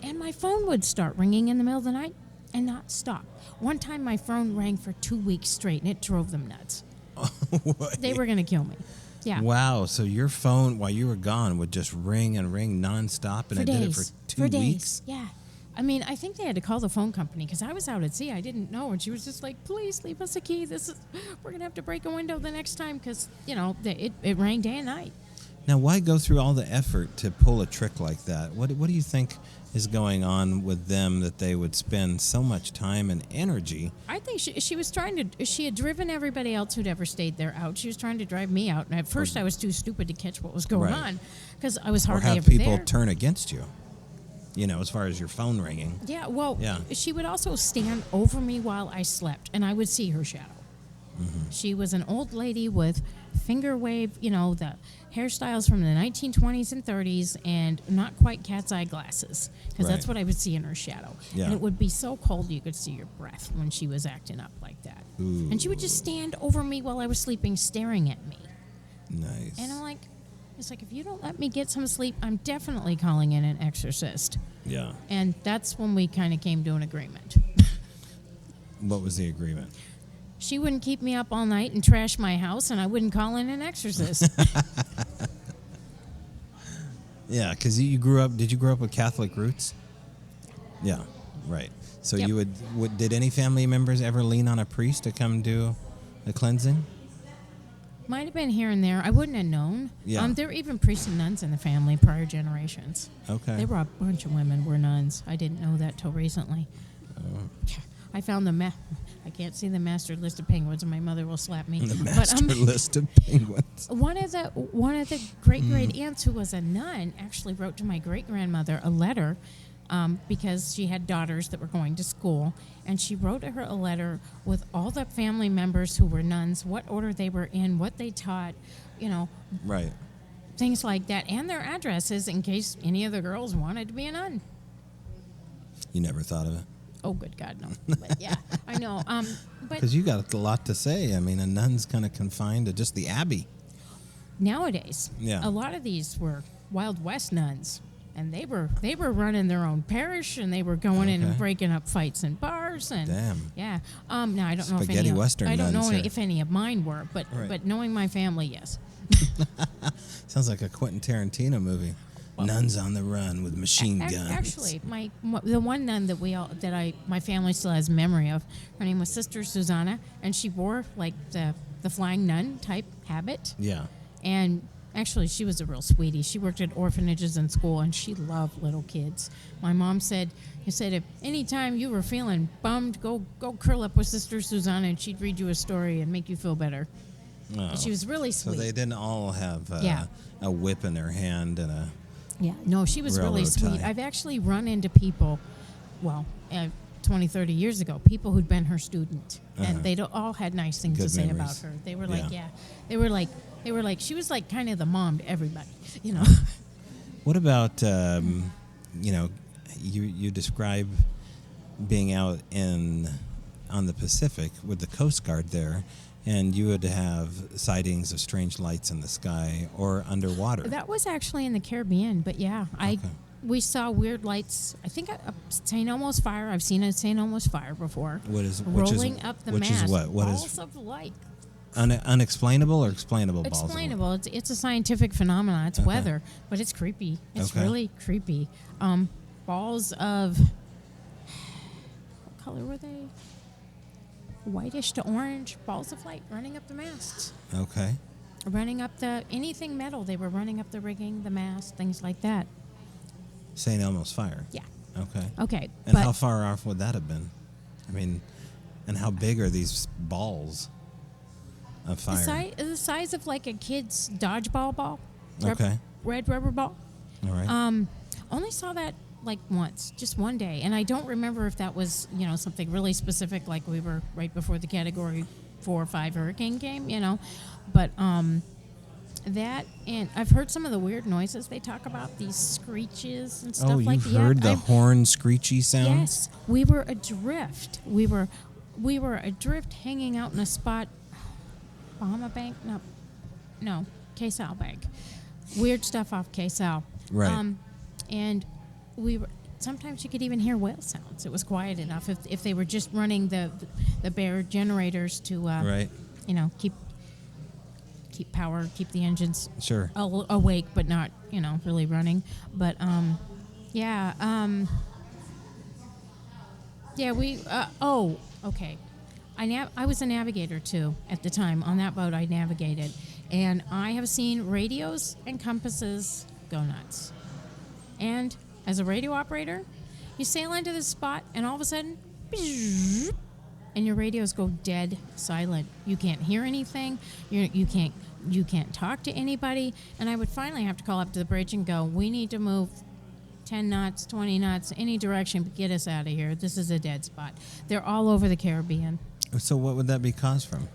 and my phone would start ringing in the middle of the night and not stop. One time my phone rang for 2 weeks straight, and it drove them nuts. They were going to kill me. Yeah. Wow. So your phone, while you were gone, would just ring and ring nonstop, and For it days. did it for 2 days. weeks? Yeah. I mean, I think they had to call the phone company because I was out at sea. I didn't know, and she was just like, "Please leave us a key. We're gonna have to break a window the next time because it rang day and night." Now, why go through all the effort to pull a trick like that? What do you think is going on with them that they would spend so much time and energy? I think she was trying to. She had driven everybody else who'd ever stayed there out. She was trying to drive me out, and at first I was too stupid to catch what was going on because I was Or hardly have ever people there. turn against you? As far as your phone ringing. Yeah, well, Yeah. she would also stand over me while I slept, and I would see her shadow. Mm-hmm. She was an old lady with finger wave, the hairstyles from the 1920s and 30s, and not quite cat's eye glasses, because that's what I would see in her shadow. Yeah. And it would be so cold you could see your breath when she was acting up like that. Ooh. And she would just stand over me while I was sleeping, staring at me. Nice. And I'm like, it's like, if you don't let me get some sleep, I'm definitely calling in an exorcist. Yeah. And that's when we kind of came to an agreement. What was the agreement? She wouldn't keep me up all night and trash my house, and I wouldn't call in an exorcist. Yeah, because you grew up. Did you grow up with Catholic roots? Yeah, right. So Yep. you would. Did any family members ever lean on a priest to come do a cleansing? Might have been here and there. I wouldn't have known. Yeah. There were even priests and nuns in the family prior generations. Okay. They were a bunch of women were nuns. I didn't know that till recently. I found I can't see the master list of penguins, and my mother will slap me. The master list of penguins. One of the great aunts who was a nun actually wrote to my great grandmother a letter because she had daughters that were going to school, and she wrote her a letter with all the family members who were nuns, what order they were in, what they taught, Right. things like that, and their addresses in case any of the girls wanted to be a nun. You never thought of it? Oh, good God, no. But yeah, I know. But Because you got a lot to say. I mean, a nun's kind of confined to just the abbey. nowadays, Yeah. a lot of these were Wild West nuns. And they were running their own parish, and they were going in and Okay. breaking up fights in bars. And Damn. yeah. Now I don't know Spaghetti if Western I don't know nuns here. if any of mine were, but Right. but knowing my family, yes. Sounds like a Quentin Tarantino movie. Nuns on the run with machine guns. Actually, the one nun that my family still has memory of, her name was Sister Susanna, and she wore like the flying nun type habit. Yeah. And actually, she was a real sweetie. She worked at orphanages and school, and she loved little kids. My mom said, if any time you were feeling bummed, go curl up with Sister Susanna, and she'd read you a story and make you feel better. Oh. She was really So sweet. they didn't all have Yeah. a whip in their hand and a... Yeah, no, she was really Railroad sweet. tie. I've actually run into people, 20, 30 years ago, people who'd been her student, and they all had nice things Good to say memories. about her. They were Yeah. they were like, she was like kind of the mom to everybody, What about, you describe being out on the Pacific with the Coast Guard there, and you would have sightings of strange lights in the sky or underwater. That was actually in the Caribbean, but yeah, we saw weird lights. I think a St. Elmo's fire. I've seen a St. Elmo's fire before. Rolling up the which mast. is what? What balls is of light. unexplainable or explainable? Balls of light? Explainable. It's a scientific phenomenon. It's Okay. weather, but it's creepy. It's Okay. really creepy. Balls of what color were they? Whitish to orange. Balls of light running up the masts. Okay. Running up anything metal. They were running up the rigging, the mast, things like that. St. Elmo's fire. Yeah. Okay. Okay. And how far off would that have been? I mean, and how big are these balls of fire? The size of like a kid's dodgeball ball. Okay. Red rubber ball. All right. Only saw that like once, just one day, and I don't remember if that was something really specific, like we were right before the Category 4 or 5 hurricane came, but that, and I've heard some of the weird noises they talk about, these screeches and stuff like that. Oh, you've heard the horn screechy sound? Yes, we were adrift. We were adrift, hanging out in a spot. Bahama Bank? No, K-Sal Bank. Weird stuff off K-Sal. Right. And we were. Sometimes you could even hear whale sounds. It was quiet enough if they were just running the bare generators to right. Keep power, keep the engines Sure. awake, but not really running. But yeah. We okay. I was a navigator too at the time. On that boat I navigated, and I have seen radios and compasses go nuts. And as a radio operator, you sail into this spot, and all of a sudden, and your radios go dead silent. You can't hear anything. You can't talk to anybody. And I would finally have to call up to the bridge and go, "We need to move 10 knots, 20 knots, any direction, but get us out of here. This is a dead spot." They're all over the Caribbean. So what would that be caused from?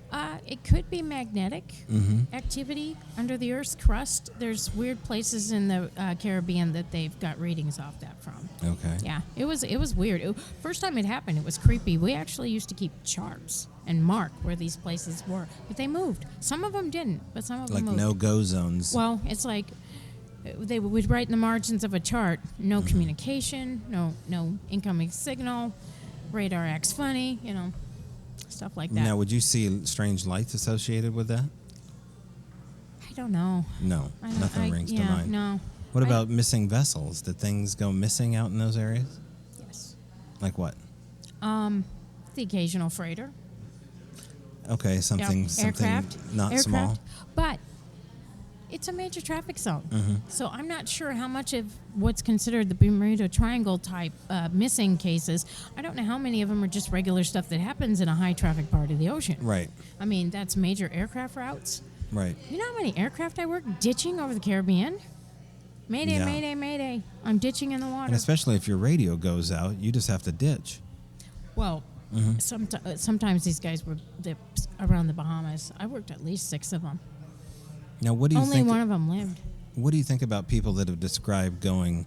It could be magnetic activity under the Earth's crust. There's weird places in the Caribbean that they've got readings off that from. Okay. Yeah, it was weird. First time it happened, it was creepy. We actually used to keep charts and mark where these places were, but they moved. Some of them didn't, but some of them moved. Like no-go zones. Well, it's like they would write in the margins of a chart, no communication, no incoming signal, radar acts funny, stuff like that. Now, would you see strange lights associated with that? I don't know. No, nothing rings to mind. No. What about missing vessels? Did things go missing out in those areas? Yes. Like what? The occasional freighter. Okay, something not small. But it's a major traffic zone. So I'm not sure how much of what's considered the Bermuda Triangle type missing cases, I don't know how many of them are just regular stuff that happens in a high traffic part of the ocean. Right. I mean, that's major aircraft routes. Right. You know how many aircraft I work ditching over the Caribbean? Mayday, Yeah. mayday, mayday. I'm ditching in the water. And especially if your radio goes out, you just have to ditch. Well, sometimes these guys were around the Bahamas. I worked at least 6 of them. Now, what do you Only think? one of them lived. What do you think about people that have described going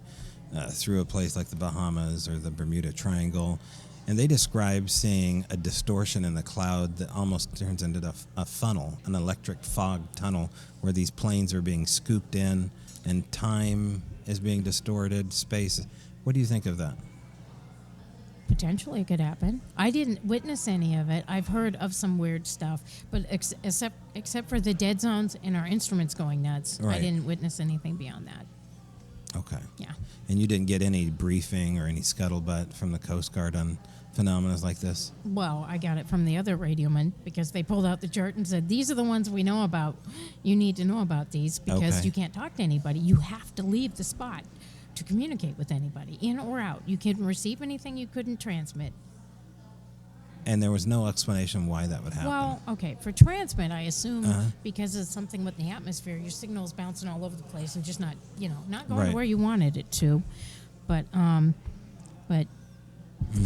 through a place like the Bahamas or the Bermuda Triangle, and they describe seeing a distortion in the cloud that almost turns into a funnel, an electric fog tunnel, where these planes are being scooped in and time is being distorted, space. What do you think of that? Potentially it could happen. I didn't witness any of it. I've heard of some weird stuff, but except for the dead zones and our instruments going nuts, Right. I didn't witness anything beyond that. Okay. Yeah. And you didn't get any briefing or any scuttlebutt from the Coast Guard on phenomena like this? Well, I got it from the other radioman because they pulled out the chart and said, "These are the ones we know about. You need to know about these because Okay. you can't talk to anybody. You have to leave the spot to communicate with anybody, in or out. You couldn't receive anything, you couldn't transmit." And there was no explanation why that would happen. Well, okay, for transmit, I assume because it's something with the atmosphere, your signal's bouncing all over the place and just not going Right. where you wanted it to. But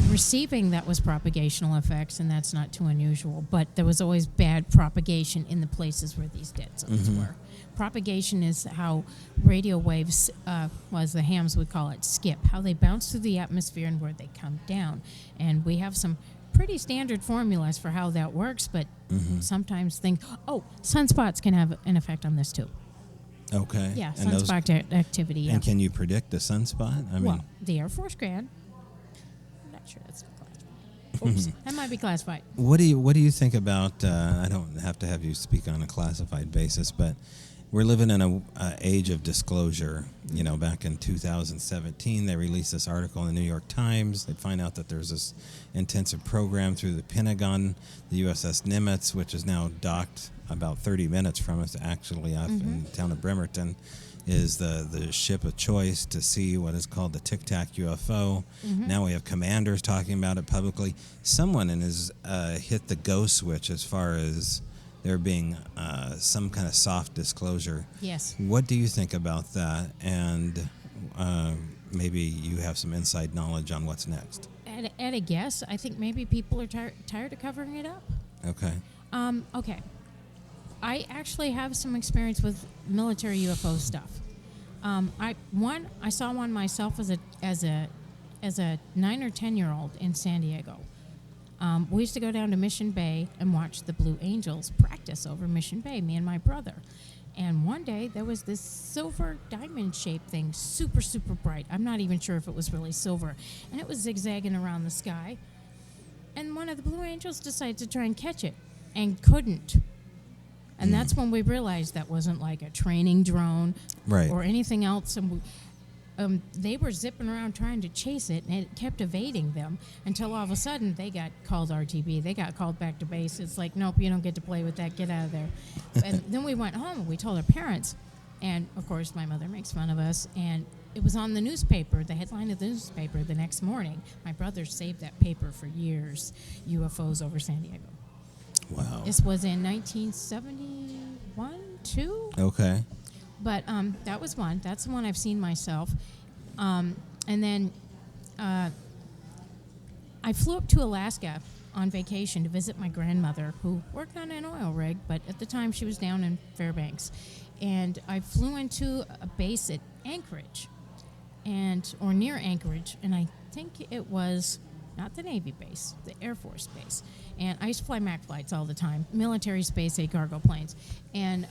receiving, that was propagational effects, and that's not too unusual. But there was always bad propagation in the places where these dead zones were. Propagation is how radio waves, as the hams would call it, skip, how they bounce through the atmosphere and where they come down. And we have some pretty standard formulas for how that works, but sometimes sunspots can have an effect on this too. Okay. Yeah, And those- sunspot activity. Yeah. And can you predict a sunspot? I mean, Well, the Air Force can. I'm not sure that's classified. Oops, that might be classified. what do you think about? I don't have to have you speak on a classified basis, but we're living in a age of disclosure. You know, back in 2017, they released this article in the New York Times. They find out that there's this intensive program through the Pentagon, the USS Nimitz, which is now docked about 30 minutes from us, actually, off in the town of Bremerton. is the ship of choice to see what is called the Tic Tac UFO. Now we have commanders talking about it publicly. Someone has hit the go switch as far as there being some kind of soft disclosure. Yes. What do you think about that? And maybe you have some inside knowledge on what's next. At a guess, I think maybe people are tired of covering it up. Okay. Okay. I actually have some experience with military UFO stuff. I saw one myself as a 9 or 10-year-old in San Diego. We used to go down to Mission Bay and watch the Blue Angels practice over Mission Bay, me and my brother. And one day there was this silver diamond-shaped thing, super, super bright. I'm not even sure if it was really silver. And it was zigzagging around the sky. And one of the Blue Angels decided to try and catch it and couldn't. And that's when we realized that wasn't like a training drone or anything else. And they were zipping around trying to chase it, and it kept evading them until all of a sudden they got called RTB. They got called back to base. It's like, nope, you don't get to play with that. Get out of there. And then we went home, and we told our parents. And, of course, my mother makes fun of us. And it was on the newspaper, the headline of the newspaper the next morning. My brother saved that paper for years, UFOs over San Diego. Wow. This was in 1971, 2. Okay. But that was one. That's the one I've seen myself. And then I flew up to Alaska on vacation to visit my grandmother, who worked on an oil rig, but at the time she was down in Fairbanks. And I flew into a base at Anchorage, or near Anchorage, and I think it was not the Navy base, the Air Force base. And I used to fly MAC flights all the time, military space A cargo planes. And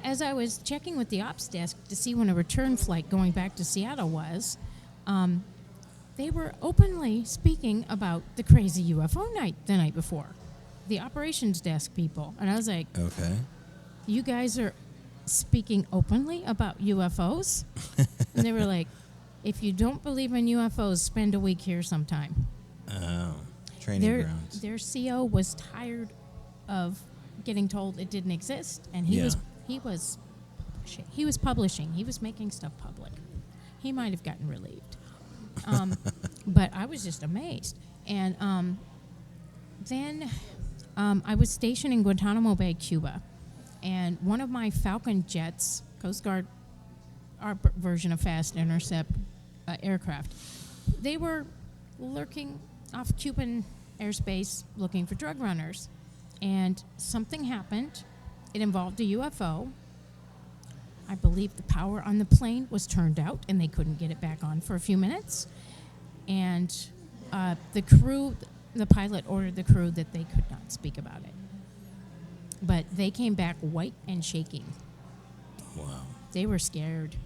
as I was checking with the ops desk to see when a return flight going back to Seattle was, they were openly speaking about the crazy UFO night the night before. The operations desk people. And I was like, okay. You guys are speaking openly about UFOs? And they were like, if you don't believe in UFOs, spend a week here sometime. Oh, training grounds. Their CO was tired of getting told it didn't exist, and he was publishing. He was making stuff public. He might have gotten relieved, but I was just amazed. And then I was stationed in Guantanamo Bay, Cuba, and one of my Falcon jets, Coast Guard, our version of fast intercept aircraft, they were lurking off Cuban airspace looking for drug runners. And something happened. It involved a UFO. I believe the power on the plane was turned out, and they couldn't get it back on for a few minutes. And the pilot ordered the crew that they could not speak about it. But they came back white and shaking. Wow. They were scared.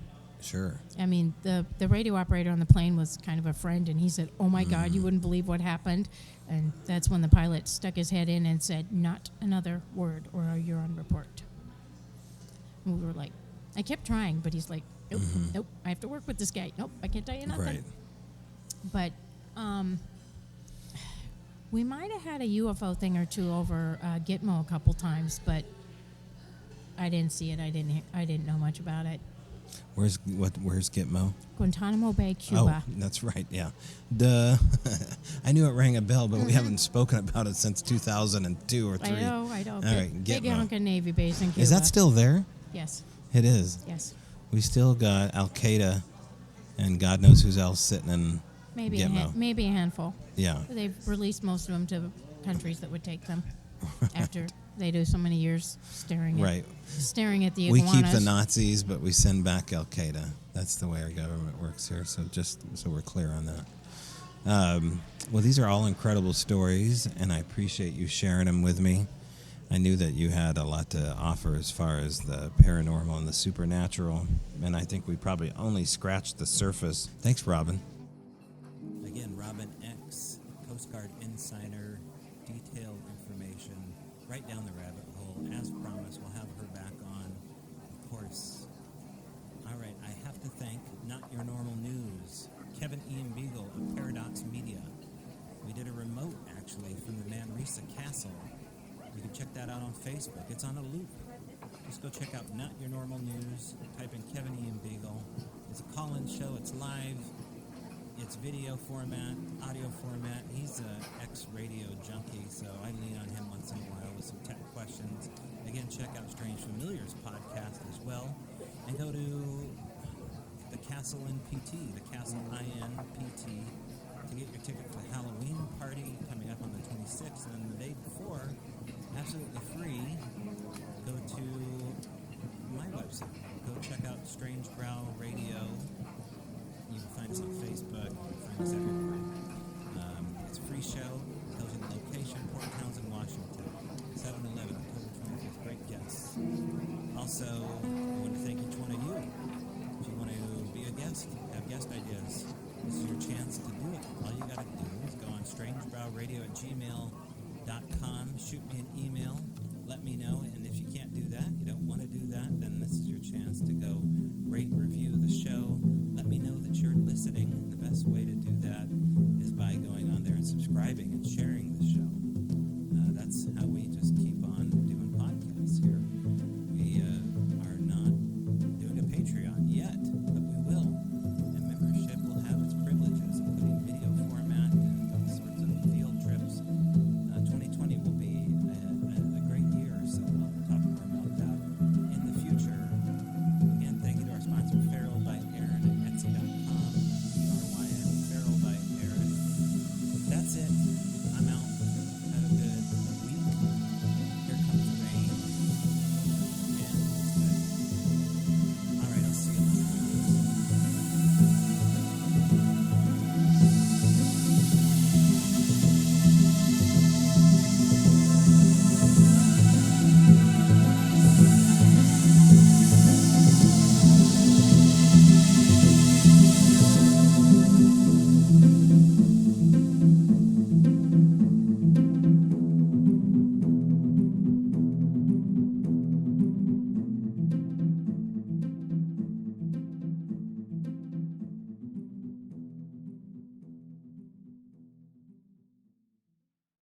Sure. I mean, the radio operator on the plane was kind of a friend, and he said, oh, my God, you wouldn't believe what happened. And that's when the pilot stuck his head in and said, not another word, or you're on report. And we were like, I kept trying, but he's like, nope, nope, I have to work with this guy. Nope, I can't tell you nothing. Right. But we might have had a UFO thing or two over Gitmo a couple times, but I didn't see it. I didn't know much about it. Where's Gitmo? Guantanamo Bay, Cuba. Oh, that's right. Yeah, duh. I knew it rang a bell, but we haven't spoken about it since 2002 or 3. I know. All right, Big Gitmo. hunk of Navy base in Cuba. Is that still there? Yes. It is. Yes. We still got Al Qaeda, and God knows who's else sitting in Gitmo. Maybe a handful. Yeah. They've released most of them to countries that would take them after they do so many years staring at the iguanas. We keep the Nazis, but we send back Al Qaeda. That's the way our government works here. So just so we're clear on that. Well, these are all incredible stories, and I appreciate you sharing them with me. I knew that you had a lot to offer as far as the paranormal and the supernatural, and I think we probably only scratched the surface. Thanks, Robyn. Again, Robyn X, Coast Guard Insider, detailed information right down the rabbit hole. As promised, we'll have her back on, of course. All right, I have to thank Not Your Normal News, Kevin Ian Beagle of Paradox Media. We did a remote, actually, from the Manresa Castle. You can check that out on Facebook. It's on a loop. Just go check out Not Your Normal News. Type in Kevin Ian Beagle. It's a call-in show. It's live. It's video format, audio format. He's an ex-radio junkie, so I lean on him once in a while with some tech questions. Again, check out Strange Familiars podcast as well. And go to the Castle NPT, the Castle INPT, to get your ticket for the Halloween party coming up on the 26th. And then the day before, absolutely free, go to my website. Go check out Strange Growl Radio. You can find us on Facebook. You can find us everywhere. It's a free show. Tells you the location, Port Townsend, Washington. 7/11, October 25th. Great guests. Also, I want to thank each one of you. If you want to be a guest, have guest ideas, this is your chance to do it. All you got to do is go on strangebrowradio@gmail.com. Shoot me an email. Let me know. And if you can't do that, you don't want to do that, then this is your chance to go rate and review the show. Let me know that you're listening. The best way